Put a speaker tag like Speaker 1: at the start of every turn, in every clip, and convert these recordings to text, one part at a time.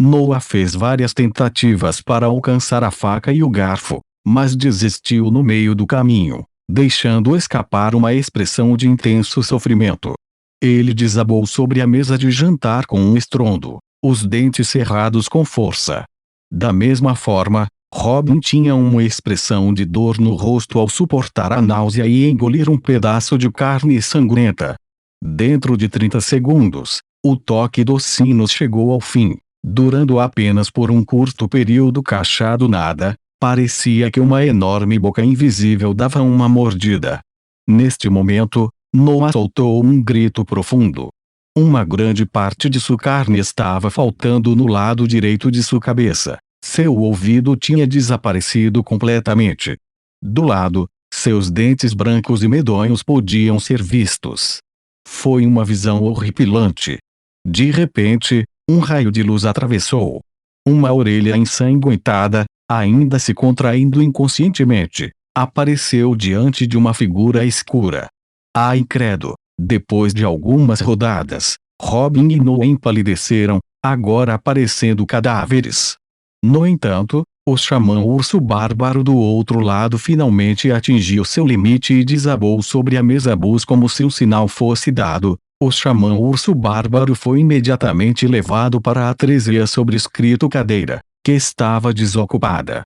Speaker 1: Noah fez várias tentativas para alcançar a faca e o garfo, mas desistiu no meio do caminho, deixando escapar uma expressão de intenso sofrimento. Ele desabou sobre a mesa de jantar com um estrondo, os dentes cerrados com força. Da mesma forma, Robin tinha uma expressão de dor no rosto ao suportar a náusea e engolir um pedaço de carne sangrenta. Dentro de 30 segundos, o toque dos sinos chegou ao fim, durando apenas por um curto período. Cachado nada, parecia que uma enorme boca invisível dava uma mordida. Neste momento, Noah soltou um grito profundo. Uma grande parte de sua carne estava faltando no lado direito de sua cabeça. Seu ouvido tinha desaparecido completamente. Do lado, seus dentes brancos e medonhos podiam ser vistos. Foi uma visão horripilante. De repente, um raio de luz atravessou. Uma orelha ensanguentada, ainda se contraindo inconscientemente, apareceu diante de uma figura escura. Ai credo! Depois de algumas rodadas, Robin e Noah empalideceram, agora aparecendo cadáveres. No entanto, o xamã urso bárbaro do outro lado finalmente atingiu seu limite e desabou sobre a mesa Bus como se o sinal fosse dado. O xamã urso bárbaro foi imediatamente levado para a trezeia sobrescrito cadeira, que estava desocupada.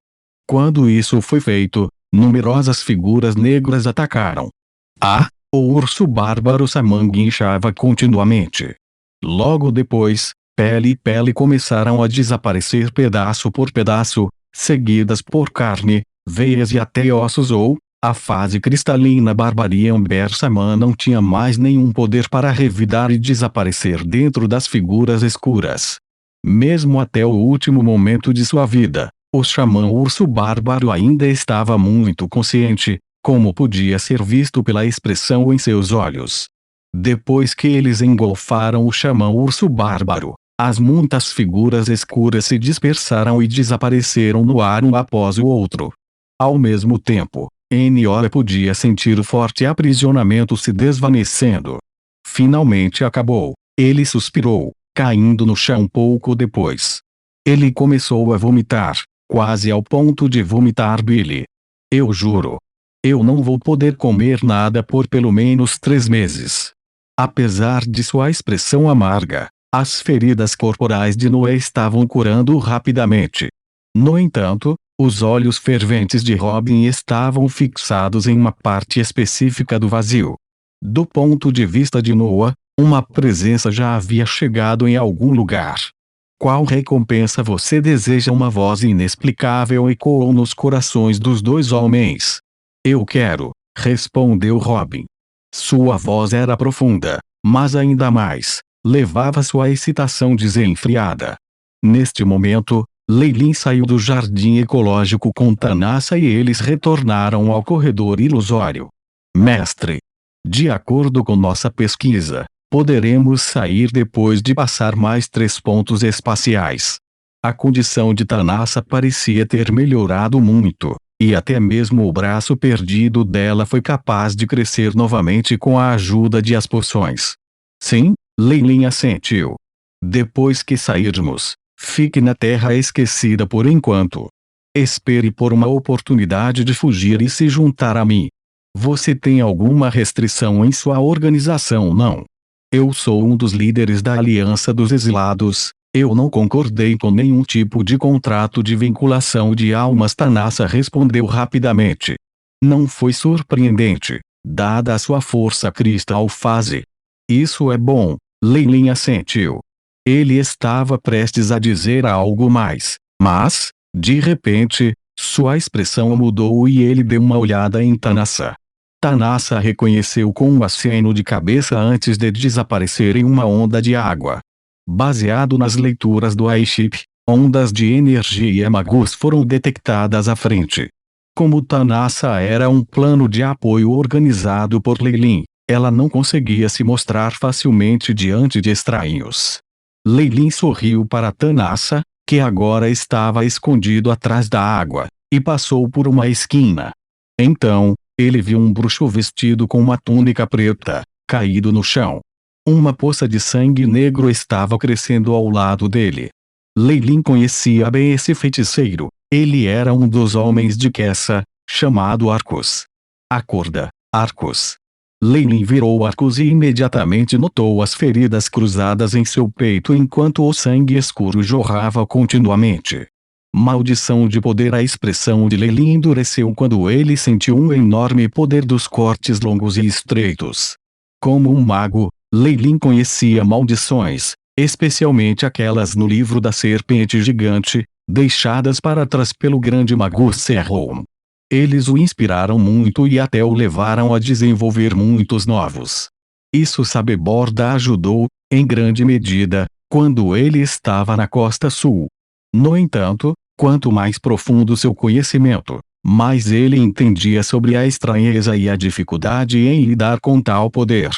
Speaker 1: Quando isso foi feito, numerosas figuras negras atacaram. O urso bárbaro samanguinchava continuamente. Logo depois, pele e pele começaram a desaparecer pedaço por pedaço, seguidas por carne, veias e até ossos. A fase cristalina Barbarian Bear Saman não tinha mais nenhum poder para revidar e desaparecer dentro das figuras escuras. Mesmo até o último momento de sua vida, o xamã urso bárbaro ainda estava muito consciente, como podia ser visto pela expressão em seus olhos. Depois que eles engolfaram o xamã urso bárbaro, as muitas figuras escuras se dispersaram e desapareceram no ar um após o outro. Ao mesmo tempo, Eniora podia sentir o forte aprisionamento se desvanecendo. Finalmente acabou. Ele suspirou, caindo no chão pouco depois. Ele começou a vomitar, quase ao ponto de vomitar bile. Eu juro. Eu não vou poder comer nada por pelo menos 3 meses. Apesar de sua expressão amarga, as feridas corporais de Noah estavam curando rapidamente. No entanto, os olhos ferventes de Robin estavam fixados em uma parte específica do vazio. Do ponto de vista de Noah, uma presença já havia chegado em algum lugar. Qual recompensa você deseja? Uma voz inexplicável ecoou nos corações dos dois homens. Eu quero, respondeu Robin. Sua voz era profunda, mas ainda mais, levava sua excitação desenfreada. Neste momento, Leilin saiu do jardim ecológico com Tanassa e eles retornaram ao corredor ilusório. Mestre, de acordo com nossa pesquisa, poderemos sair depois de passar mais 3 pontos espaciais. A condição de Tanassa parecia ter melhorado muito, e até mesmo o braço perdido dela foi capaz de crescer novamente com a ajuda de as poções. Sim, Leilin assentiu. Depois que sairmos, fique na terra esquecida por enquanto. Espere por uma oportunidade de fugir e se juntar a mim. Você tem alguma restrição em sua organização? Não. Eu sou um dos líderes da Aliança dos Exilados. Eu não concordei com nenhum tipo de contrato de vinculação de almas. Tanassa respondeu rapidamente. Não foi surpreendente, dada a sua força cristal fase. Isso é bom, Leilin assentiu. Ele estava prestes a dizer algo mais, mas, de repente, sua expressão mudou e ele deu uma olhada em Tanassa. Tanassa reconheceu com um aceno de cabeça antes de desaparecer em uma onda de água. Baseado nas leituras do iShip, ondas de energia Magus foram detectadas à frente. Como Tanassa era um plano de apoio organizado por Leilin, ela não conseguia se mostrar facilmente diante de estranhos. Leilin sorriu para Tanassa, que agora estava escondido atrás da água, e passou por uma esquina. Então, ele viu um bruxo vestido com uma túnica preta, caído no chão. Uma poça de sangue negro estava crescendo ao lado dele. Lei Lin conhecia bem esse feiticeiro. Ele era um dos homens de Kessa, chamado Arcos. Acorda, Arcos. Lei Lin virou Arcos e imediatamente notou as feridas cruzadas em seu peito enquanto o sangue escuro jorrava continuamente. Maldição de poder. A expressão de Lei Lin endureceu quando ele sentiu um enorme poder dos cortes longos e estreitos. Como um mago, Lei Lin conhecia maldições, especialmente aquelas no livro da serpente gigante, deixadas para trás pelo grande mago Serron. Eles o inspiraram muito e até o levaram a desenvolver muitos novos. Isso Sabeborda ajudou, em grande medida, quando ele estava na costa sul. No entanto, quanto mais profundo seu conhecimento, mais ele entendia sobre a estranheza e a dificuldade em lidar com tal poder.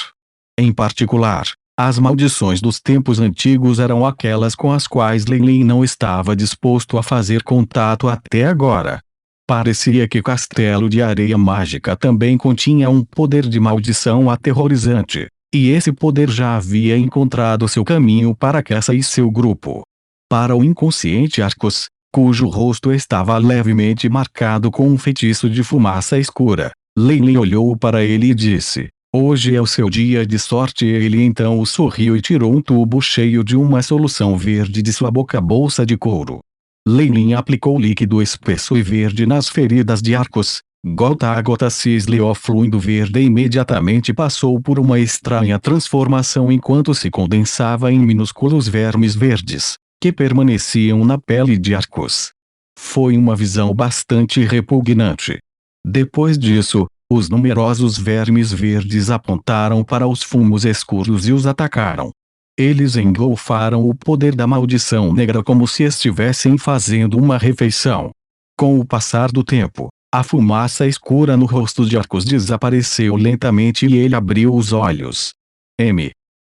Speaker 1: Em particular, as maldições dos tempos antigos eram aquelas com as quais Lei Lin não estava disposto a fazer contato até agora. Parecia que Castelo de Areia Mágica também continha um poder de maldição aterrorizante, e esse poder já havia encontrado seu caminho para Kessa e seu grupo. Para o inconsciente Arcos, cujo rosto estava levemente marcado com um feitiço de fumaça escura, Lei Lin olhou para ele e disse: "Hoje é o seu dia de sorte." Ele então sorriu e tirou um tubo cheio de uma solução verde de sua boca-bolsa de couro. Lei Lin aplicou líquido espesso e verde nas feridas de Arcos. Gota a gota se esliou fluindo verde e imediatamente passou por uma estranha transformação enquanto se condensava em minúsculos vermes verdes, que permaneciam na pele de Arcos. Foi uma visão bastante repugnante. Depois disso, os numerosos vermes verdes apontaram para os fumos escuros e os atacaram. Eles engolfaram o poder da maldição negra como se estivessem fazendo uma refeição. Com o passar do tempo, a fumaça escura no rosto de Arcos desapareceu lentamente e ele abriu os olhos.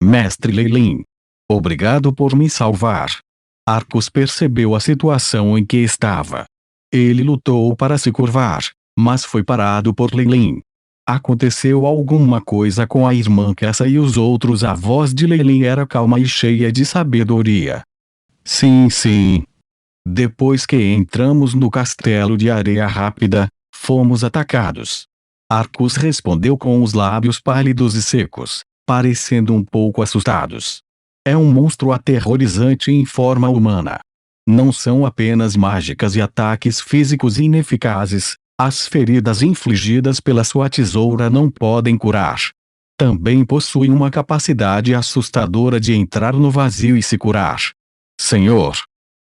Speaker 1: Mestre Lei Lin. Obrigado por me salvar. Arcos percebeu a situação em que estava. Ele lutou para se curvar, mas foi parado por Lei Lin. Aconteceu alguma coisa com a irmã Kessa e os outros. A voz de Lei Lin era calma e cheia de sabedoria. Sim. Depois que entramos no Castelo de Areia Rápida, fomos atacados. Arcos respondeu com os lábios pálidos e secos, parecendo um pouco assustados. É um monstro aterrorizante em forma humana. Não são apenas mágicas e ataques físicos ineficazes. As feridas infligidas pela sua tesoura não podem curar. Também possui uma capacidade assustadora de entrar no vazio e se curar. Senhor,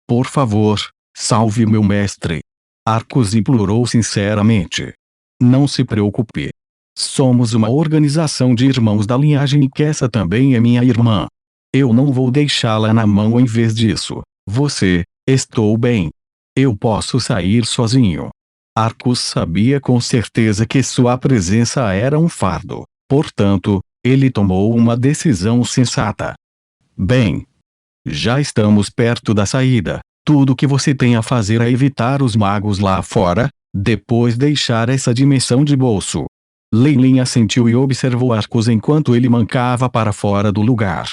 Speaker 1: por favor, salve meu mestre. Arcos implorou sinceramente. Não se preocupe. Somos uma organização de irmãos da linhagem e Kessa também é minha irmã. Eu não vou deixá-la na mão em vez disso. Estou bem. Eu posso sair sozinho. Arcos sabia com certeza que sua presença era um fardo, portanto, ele tomou uma decisão sensata. Bem, já estamos perto da saída. Tudo o que você tem a fazer é evitar os magos lá fora, depois deixar essa dimensão de bolso. Lei Lin assentiu e observou Arcos enquanto ele mancava para fora do lugar.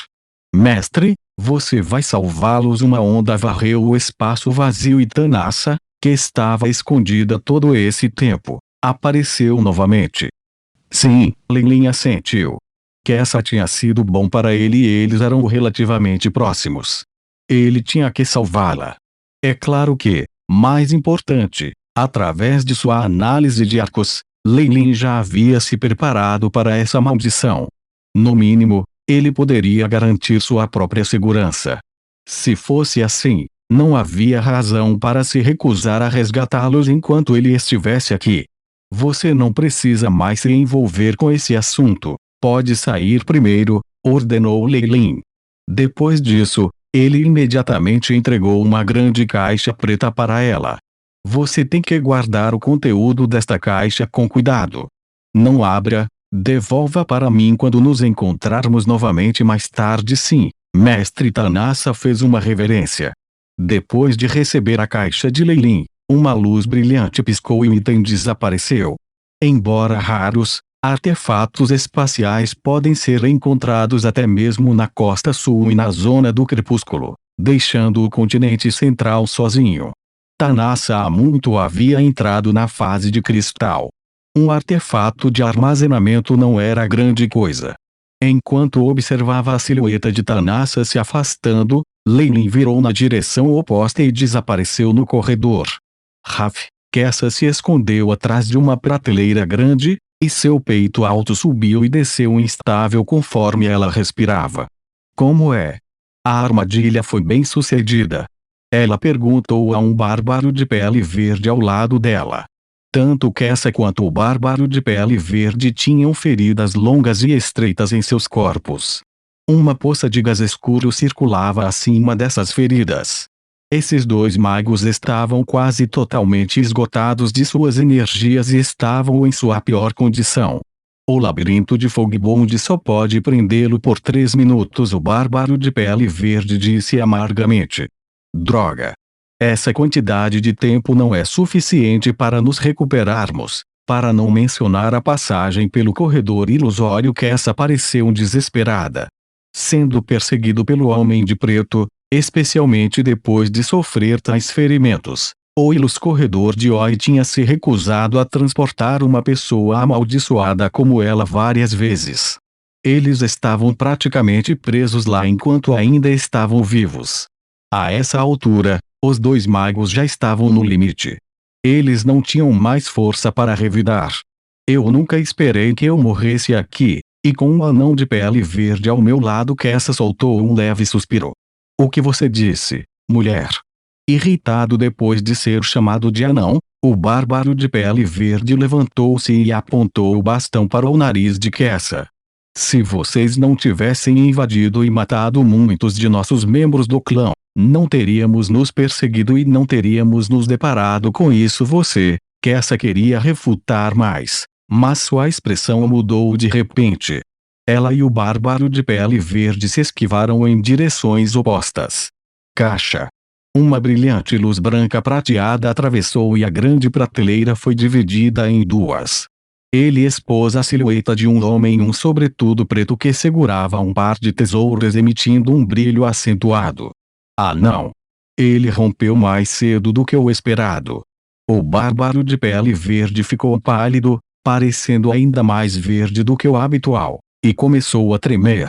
Speaker 1: Mestre, você vai salvá-los? Uma onda varreu o espaço vazio e Tanassa, que estava escondida todo esse tempo, apareceu novamente. Sim, Lei Lin assentiu. Kessa tinha sido bom para ele e eles eram relativamente próximos. Ele tinha que salvá-la. É claro que, mais importante, através de sua análise de Arcos, Lei Lin já havia se preparado para essa maldição. No mínimo, ele poderia garantir sua própria segurança. Se fosse assim, não havia razão para se recusar a resgatá-los enquanto ele estivesse aqui. Você não precisa mais se envolver com esse assunto. Pode sair primeiro, ordenou Lei Lin. Depois disso, ele imediatamente entregou uma grande caixa preta para ela. Você tem que guardar o conteúdo desta caixa com cuidado. Não abra, devolva para mim quando nos encontrarmos novamente mais tarde. Sim, mestre. Tanassa fez uma reverência. Depois de receber a caixa de Lei Lin, uma luz brilhante piscou e o item desapareceu. Embora raros, artefatos espaciais podem ser encontrados até mesmo na costa sul e na zona do crepúsculo. deixando o continente central sozinho. Tanasa há muito havia entrado na fase de cristal. Um artefato de armazenamento não era grande coisa. Enquanto observava a silhueta de Tanasa se afastando, Lenin virou na direção oposta e desapareceu no corredor. Raf, Kessa se escondeu atrás de uma prateleira grande, e seu peito alto subiu e desceu instável conforme ela respirava. Como é? A armadilha foi bem sucedida? Ela perguntou a um bárbaro de pele verde ao lado dela. Tanto Kessa quanto o bárbaro de pele verde tinham feridas longas e estreitas em seus corpos. Uma poça de gás escuro circulava acima dessas feridas. Esses dois magos estavam quase totalmente esgotados de suas energias e estavam em sua pior condição. O labirinto de Fogbond só pode prendê-lo por 3 minutos, o bárbaro de pele verde disse amargamente. Droga! Essa quantidade de tempo não é suficiente para nos recuperarmos, para não mencionar a passagem pelo corredor ilusório que essa pareceu desesperada. Sendo perseguido pelo Homem de Preto, especialmente depois de sofrer tais ferimentos, o Ilus Corredor de Oi tinha se recusado a transportar uma pessoa amaldiçoada como ela várias vezes. Eles estavam praticamente presos lá enquanto ainda estavam vivos. A essa altura, os dois magos já estavam no limite. Eles não tinham mais força para revidar. Eu nunca esperei que eu morresse aqui, e com um anão de pele verde ao meu lado, Kessa soltou um leve suspiro. O que você disse, mulher? Irritado depois de ser chamado de anão, o bárbaro de pele verde levantou-se e apontou o bastão para o nariz de Kessa. Se vocês não tivessem invadido e matado muitos de nossos membros do clã, não teríamos nos perseguido e não teríamos nos deparado com isso. Kessa queria refutar mais, mas sua expressão mudou de repente. Ela e o bárbaro de pele verde se esquivaram em direções opostas. Caixa. Uma brilhante luz branca prateada atravessou e a grande prateleira foi dividida em duas. Ele expôs a silhueta de um homem em um sobretudo preto que segurava um par de tesouras emitindo um brilho acentuado. Ah não! Ele rompeu mais cedo do que o esperado. O bárbaro de pele verde ficou pálido, parecendo ainda mais verde do que o habitual, e começou a tremer.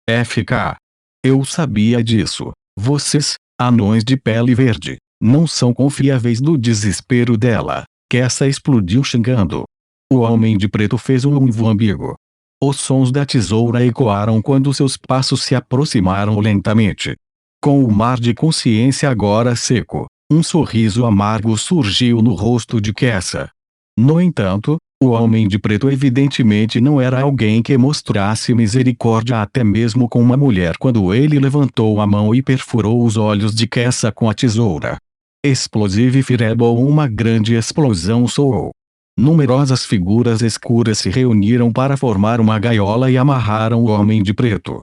Speaker 1: FK. Eu sabia disso. Vocês, anões de pele verde, não são confiáveis. No desespero dela, Kessa explodiu xingando. O Homem de Preto fez um uivo ambíguo. Os sons da tesoura ecoaram quando seus passos se aproximaram lentamente. Com o mar de consciência agora seco, um sorriso amargo surgiu no rosto de Kessa. No entanto, o Homem de Preto evidentemente não era alguém que mostrasse misericórdia até mesmo com uma mulher quando ele levantou a mão e perfurou os olhos de Kessa com a tesoura. Explosive Fireball. Uma grande explosão soou. Numerosas figuras escuras se reuniram para formar uma gaiola e amarraram o Homem de Preto.